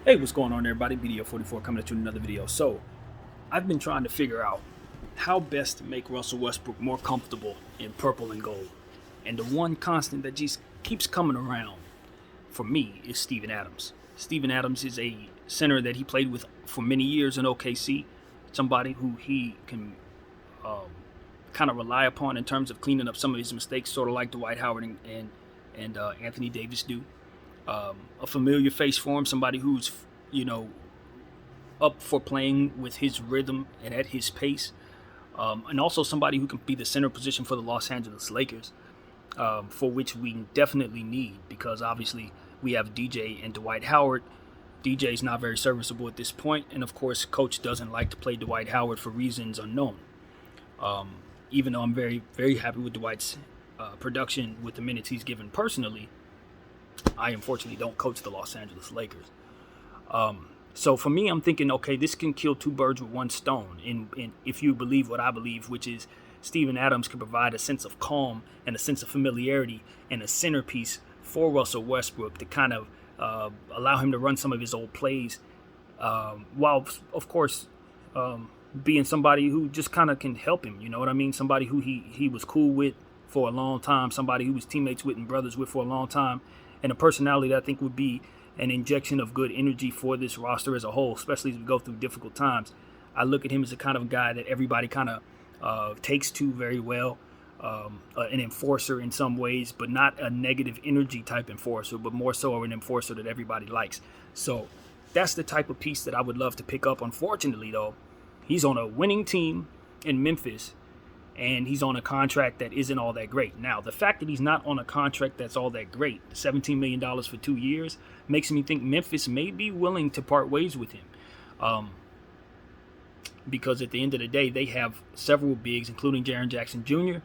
Hey, what's going on, everybody? BDO44 coming at you with another video. So, I've been trying to figure out how best to make Russell Westbrook more comfortable in purple and gold. And the one constant that just keeps coming around for me is Steven Adams. Steven Adams is a center that he played with for many years in OKC, somebody who he can kind of rely upon in terms of cleaning up some of his mistakes, sort of like Dwight Howard and Anthony Davis do. A familiar face for him, somebody who's, up for playing with his rhythm and at his pace, and also somebody who can be the center position for the Los Angeles Lakers, for which we definitely need, because obviously we have DJ and Dwight Howard. DJ's not very serviceable at this point, and of course, Coach doesn't like to play Dwight Howard for reasons unknown. Even though I'm very, very happy with Dwight's production with the minutes he's given personally, I unfortunately don't coach the Los Angeles Lakers. So for me, I'm thinking, okay, this can kill two birds with one stone. And if you believe what I believe, which is Steven Adams can provide a sense of calm and a sense of familiarity and a centerpiece for Russell Westbrook to kind of allow him to run some of his old plays, while, of course, being somebody who just kind of can help him. You know what I mean? Somebody who he was cool with for a long time, somebody who was teammates with and brothers with for a long time, and a personality that I think would be an injection of good energy for this roster as a whole, especially as we go through difficult times. I look at him as the kind of guy that everybody kind of takes to very well, an enforcer in some ways, but not a negative energy type enforcer, but more so an enforcer that everybody likes. So that's the type of piece that I would love to pick up. Unfortunately, though, he's on a winning team in Memphis, and he's on a contract that isn't all that great. Now, the fact that he's not on a contract that's all that great, $17 million for 2 years, makes me think Memphis may be willing to part ways with him. Because at the end of the day, they have several bigs, including Jaren Jackson Jr.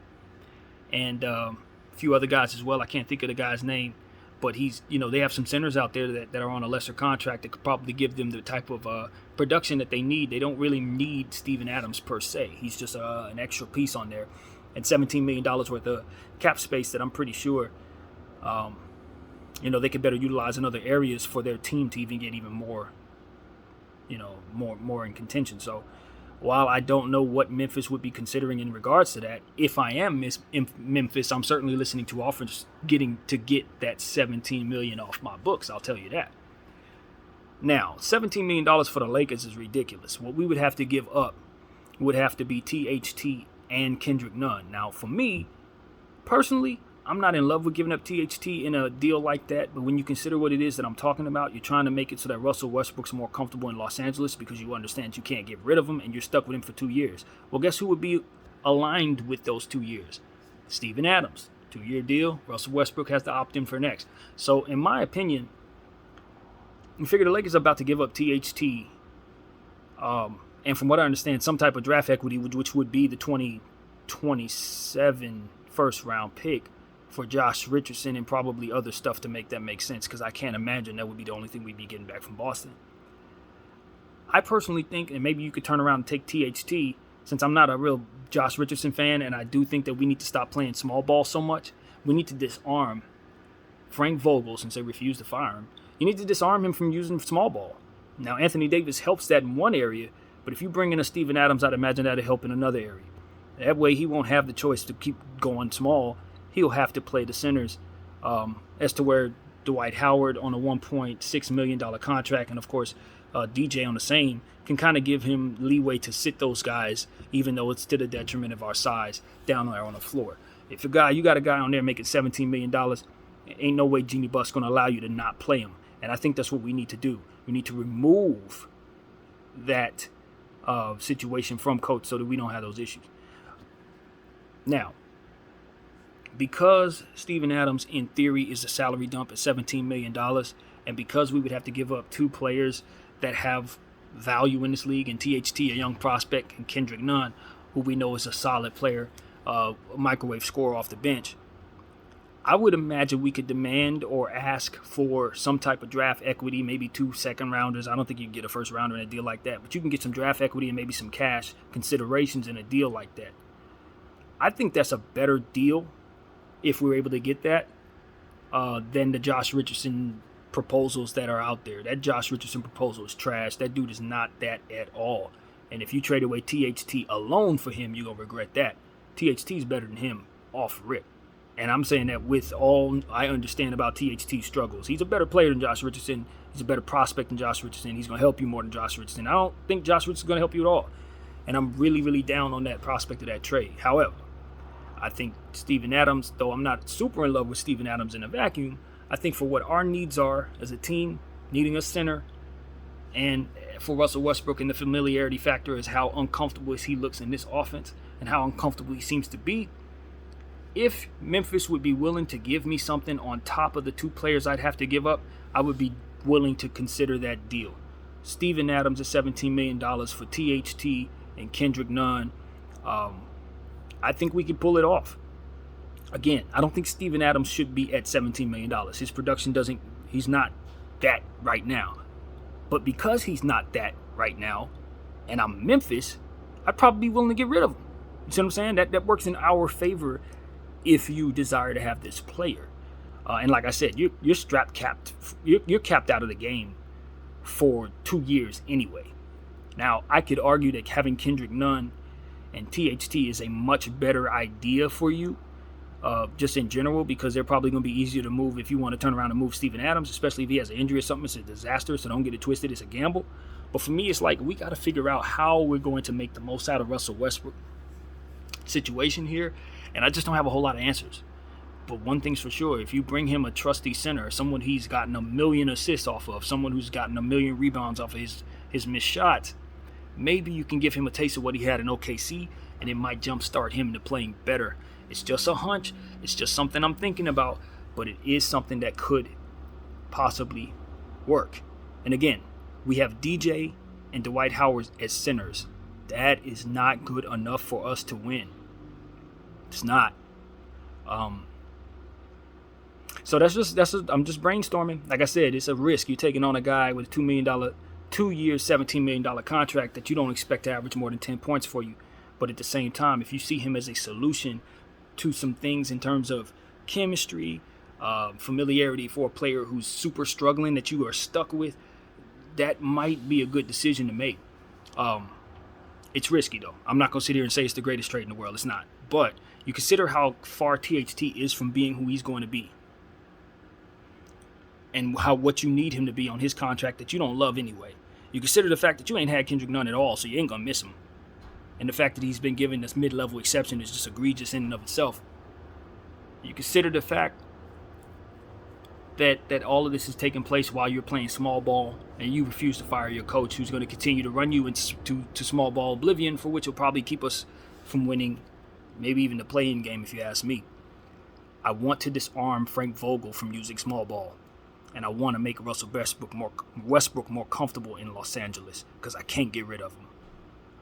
and a few other guys as well. I can't think of the guy's name, but they have some centers out there that are on a lesser contract that could probably give them the type of production that they need. They don't really need Steven Adams per se. He's just an extra piece on there. And $17 million worth of cap space that I'm pretty sure, they could better utilize in other areas for their team to even get even more, more in contention. So while I don't know what Memphis would be considering in regards to that, if I am Memphis, I'm certainly listening to offers getting to get that $17 million off my books. I'll tell you that. Now, $17 million for the Lakers is ridiculous. What we would have to give up would have to be THT and Kendrick Nunn. Now, for me, personally, I'm not in love with giving up THT in a deal like that, but when you consider what it is that I'm talking about, you're trying to make it so that Russell Westbrook's more comfortable in Los Angeles because you understand you can't get rid of him and you're stuck with him for 2 years. Well, guess who would be aligned with those 2 years? Steven Adams. 2-year deal. Russell Westbrook has to opt in for next. So, in my opinion, you figure the Lakers are about to give up THT, and from what I understand, some type of draft equity, which would be the 2027 first-round pick, for Josh Richardson and probably other stuff to make that make sense, because I can't imagine that would be the only thing we'd be getting back from Boston. I personally think, and maybe you could turn around and take THT, since I'm not a real Josh Richardson fan, and I do think that we need to stop playing small ball so much, we need to disarm Frank Vogel, since they refused to fire him. You need to disarm him from using small ball. Now, Anthony Davis helps that in one area, but if you bring in a Steven Adams, I'd imagine that'll help in another area. That way he won't have the choice to keep going small. He'll have to play the centers, as to where Dwight Howard on a $1.6 million contract, and of course DJ on the same, can kind of give him leeway to sit those guys, even though it's to the detriment of our size down there on the floor. If you got a guy on there making $17 million, ain't no way Jeanie Buss going to allow you to not play him. And I think that's what we need to do. We need to remove that situation from Coach so that we don't have those issues. Now, because Steven Adams, in theory, is a salary dump at $17 million, and because we would have to give up two players that have value in this league, and THT, a young prospect, and Kendrick Nunn, who we know is a solid player, a microwave scorer off the bench, I would imagine we could demand or ask for some type of draft equity, maybe 2 second-rounders. I don't think you can get a first-rounder in a deal like that, but you can get some draft equity and maybe some cash considerations in a deal like that. I think that's a better deal if we're able to get that than the Josh Richardson proposals that are out there. That Josh Richardson proposal is trash. That dude is not that at all. And if you trade away THT alone for him, you're going to regret that. THT is better than him off rip. And I'm saying that with all I understand about THT's struggles. He's a better player than Josh Richardson. He's a better prospect than Josh Richardson. He's going to help you more than Josh Richardson. I don't think Josh Richardson's going to help you at all. And I'm really, really down on that prospect of that trade. However, I think Steven Adams, though I'm not super in love with Steven Adams in a vacuum, I think for what our needs are as a team, needing a center, and for Russell Westbrook and the familiarity factor is how uncomfortable he looks in this offense and how uncomfortable he seems to be. If Memphis would be willing to give me something on top of the 2 players I'd have to give up, I would be willing to consider that deal. Steven Adams at $17 million for THT and Kendrick Nunn. I think we could pull it off. Again, I don't think Steven Adams should be at $17 million. His production he's not that right now. But because he's not that right now, and I'm Memphis, I'd probably be willing to get rid of him. You see what I'm saying? That works in our favor if you desire to have this player. And like I said, you're capped. You're capped out of the game for 2 years anyway. Now, I could argue that having Kendrick Nunn and THT is a much better idea for you, just in general, because they're probably going to be easier to move if you want to turn around and move Steven Adams, especially if he has an injury or something. It's a disaster, so don't get it twisted. It's a gamble. But for me, it's like we got to figure out how we're going to make the most out of Russell Westbrook situation here, and I just don't have a whole lot of answers. But one thing's for sure, if you bring him a trusty center, someone he's gotten 1 million assists off of, someone who's gotten 1 million rebounds off of his missed shots, maybe you can give him a taste of what he had in OKC, and it might jumpstart him into playing better. It's just a hunch. It's just something I'm thinking about, but it is something that could possibly work. And again, we have DJ and Dwight Howard as centers. That is not good enough for us to win. It's not. So I'm just brainstorming. Like I said, it's a risk. You're taking on a guy with a $2 million, 2 years, $17 million contract that you don't expect to average more than 10 points for you. But at the same time, if you see him as a solution to some things in terms of chemistry, familiarity for a player who's super struggling that you are stuck with, that might be a good decision to make. It's risky, though. I'm not going to sit here and say it's the greatest trade in the world. It's not. But you consider how far THT is from being who he's going to be, and what you need him to be on his contract that you don't love anyway. You consider the fact that you ain't had Kendrick Nunn at all, so you ain't going to miss him. And the fact that he's been given this mid-level exception is just egregious in and of itself. You consider the fact that all of this is taking place while you're playing small ball, and you refuse to fire your coach, who's going to continue to run you into small ball oblivion, for which will probably keep us from winning, maybe even the play-in game, if you ask me. I want to disarm Frank Vogel from using small ball, and I want to make Russell Westbrook more comfortable in Los Angeles, because I can't get rid of him.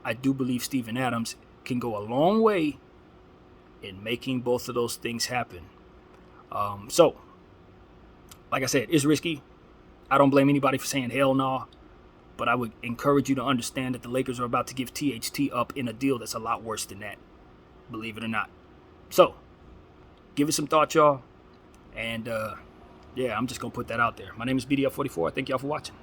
I do believe Steven Adams can go a long way in making both of those things happen. So, like I said, it's risky. I don't blame anybody for saying hell no, but I would encourage you to understand that the Lakers are about to give THT up in a deal that's a lot worse than that, believe it or not. So, give it some thought, y'all. And, yeah, I'm just going to put that out there. My name is BDF44. Thank y'all for watching.